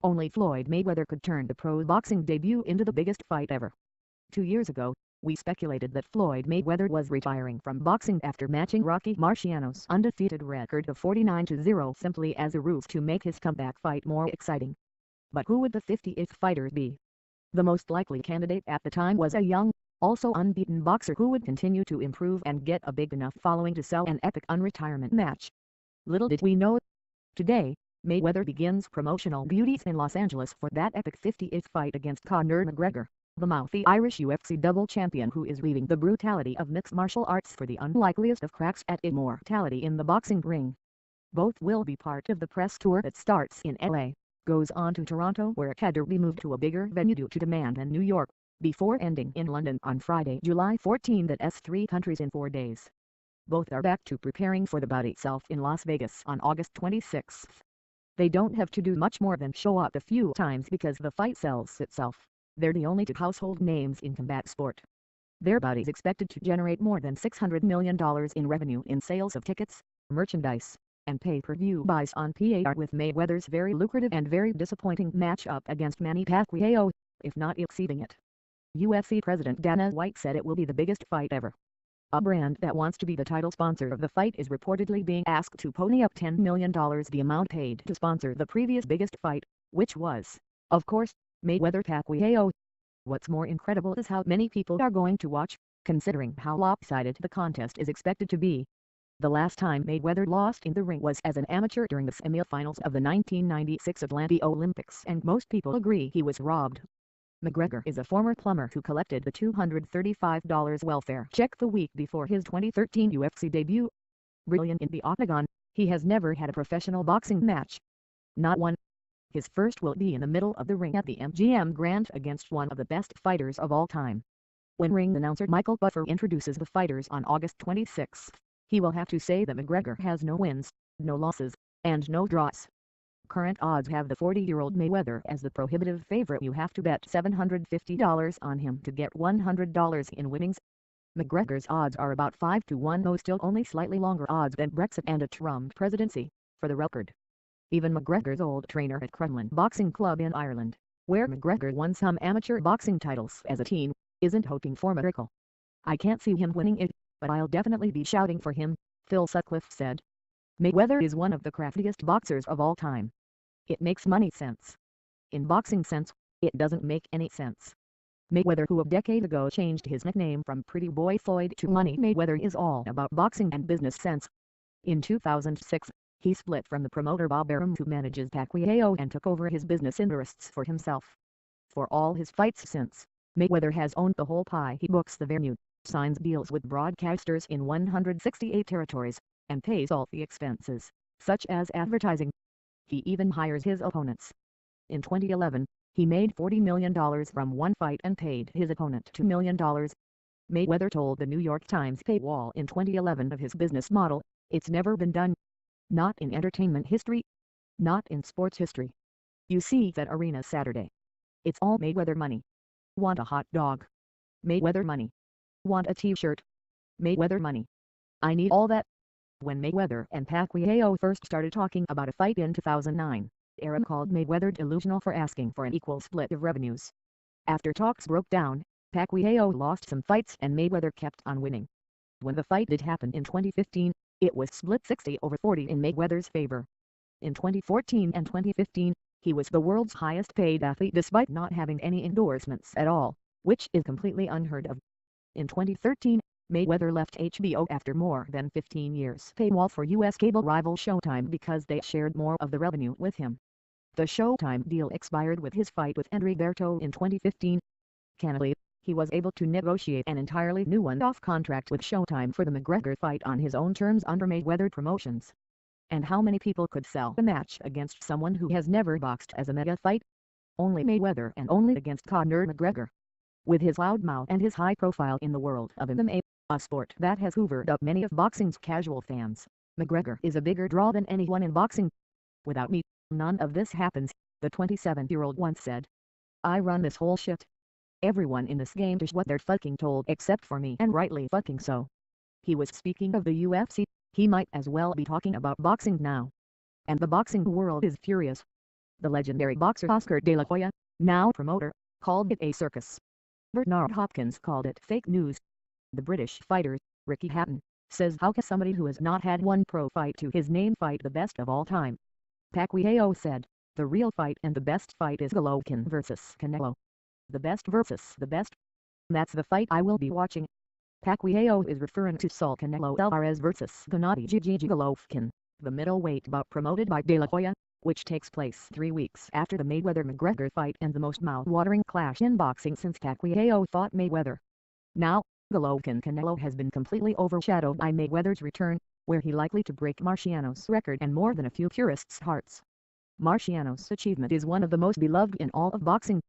Only Floyd Mayweather could turn the pro boxing debut into the biggest fight ever. 2 years ago, we speculated that Floyd Mayweather was retiring from boxing after matching Rocky Marciano's undefeated record of 49-0 simply as a ruse to make his comeback fight more exciting. But who would the 50th fighter be? The most likely candidate at the time was a young, also unbeaten boxer who would continue to improve and get a big enough following to sell an epic unretirement match. Little did we know. Today, Mayweather begins promotional duties in Los Angeles for that epic 50th fight against Conor McGregor, the mouthy Irish UFC double champion who is leaving the brutality of mixed martial arts for the unlikeliest of cracks at immortality in the boxing ring. Both will be part of the press tour that starts in LA, goes on to Toronto where it had to be moved to a bigger venue due to demand in New York, before ending in London on Friday, July 14. That's 3 countries in 4 days. Both are back to preparing for the bout itself in Las Vegas on August 26. They don't have to do much more than show up a few times because the fight sells itself. They're the only 2 household names in combat sport. Their bout is expected to generate more than $600 million in revenue in sales of tickets, merchandise, and pay-per-view buys on PAR, with Mayweather's very lucrative and very disappointing matchup against Manny Pacquiao, if not exceeding it. UFC President Dana White said it will be the biggest fight ever. A brand that wants to be the title sponsor of the fight is reportedly being asked to pony up $10 million, the amount paid to sponsor the previous biggest fight, which was, of course, Mayweather-Pacquiao. What's more incredible is how many people are going to watch, considering how lopsided the contest is expected to be. The last time Mayweather lost in the ring was as an amateur during the semi-finals of the 1996 Atlanta Olympics, and most people agree he was robbed. McGregor is a former plumber who collected the $235 welfare check the week before his 2013 UFC debut. Brilliant in the octagon, he has never had a professional boxing match. Not one. His first will be in the middle of the ring at the MGM Grand against one of the best fighters of all time. When ring announcer Michael Buffer introduces the fighters on August 26, he will have to say that McGregor has no wins, no losses, and no draws. Current odds have the 40-year-old Mayweather as the prohibitive favorite. You have to bet $750 on him to get $100 in winnings. McGregor's odds are about 5-1, though still only slightly longer odds than Brexit and a Trump presidency, for the record. Even McGregor's old trainer at Crumlin Boxing Club in Ireland, where McGregor won some amateur boxing titles as a teen, isn't hoping for a miracle. "I can't see him winning it, but I'll definitely be shouting for him," Phil Sutcliffe said. Mayweather is one of the craftiest boxers of all time. It makes money sense. In boxing sense, it doesn't make any sense. Mayweather, who a decade ago changed his nickname from Pretty Boy Floyd to Money Mayweather, is all about boxing and business sense. In 2006, he split from the promoter Bob Arum, who manages Pacquiao, and took over his business interests for himself. For all his fights since, Mayweather has owned the whole pie. He books the venue, signs deals with broadcasters in 168 territories, and pays all the expenses, such as advertising. He even hires his opponents. In 2011, he made $40 million from one fight and paid his opponent $2 million. Mayweather told the New York Times paywall in 2011 of his business model, "It's never been done. Not in entertainment history. Not in sports history. You see that arena Saturday. It's all Mayweather money. Want a hot dog? Mayweather money. Want a t-shirt? Mayweather money. I need all that." When Mayweather and Pacquiao first started talking about a fight in 2009, Arum called Mayweather delusional for asking for an equal split of revenues. After talks broke down, Pacquiao lost some fights and Mayweather kept on winning. When the fight did happen in 2015, it was split 60-40 in Mayweather's favor. In 2014 and 2015, he was the world's highest paid athlete despite not having any endorsements at all, which is completely unheard of. In 2013, Mayweather left HBO after more than 15 years paywall for U.S. cable rival Showtime because they shared more of the revenue with him. The Showtime deal expired with his fight with Enriberto in 2015. Cannily, he was able to negotiate an entirely new one-off contract with Showtime for the McGregor fight on his own terms under Mayweather Promotions. And how many people could sell a match against someone who has never boxed as a mega fight? Only Mayweather, and only against Conor McGregor. With his loud mouth and his high profile in the world of MMA, a sport that has hoovered up many of boxing's casual fans, McGregor is a bigger draw than anyone in boxing. "Without me, none of this happens," the 27-year-old once said. "I run this whole shit. Everyone in this game does what they're fucking told except for me, and rightly fucking so." He was speaking of the UFC. He might as well be talking about boxing now. And the boxing world is furious. The legendary boxer Oscar De La Hoya, now promoter, called it a circus. Bernard Hopkins called it fake news. The British fighter, Ricky Hatton, says how can somebody who has not had one pro fight to his name fight the best of all time? Pacquiao said, the real fight and the best fight is Golovkin versus Canelo. The best versus the best. That's the fight I will be watching. Pacquiao is referring to Saul Canelo Alvarez versus Gennady Golovkin, the middleweight bout promoted by De La Hoya, which takes place 3 weeks after the Mayweather-McGregor fight and the most mouth-watering clash in boxing since Pacquiao fought Mayweather. Now, Golovkin-Canelo has been completely overshadowed by Mayweather's return, where he likely to break Marciano's record and more than a few purists' hearts. Marciano's achievement is one of the most beloved in all of boxing,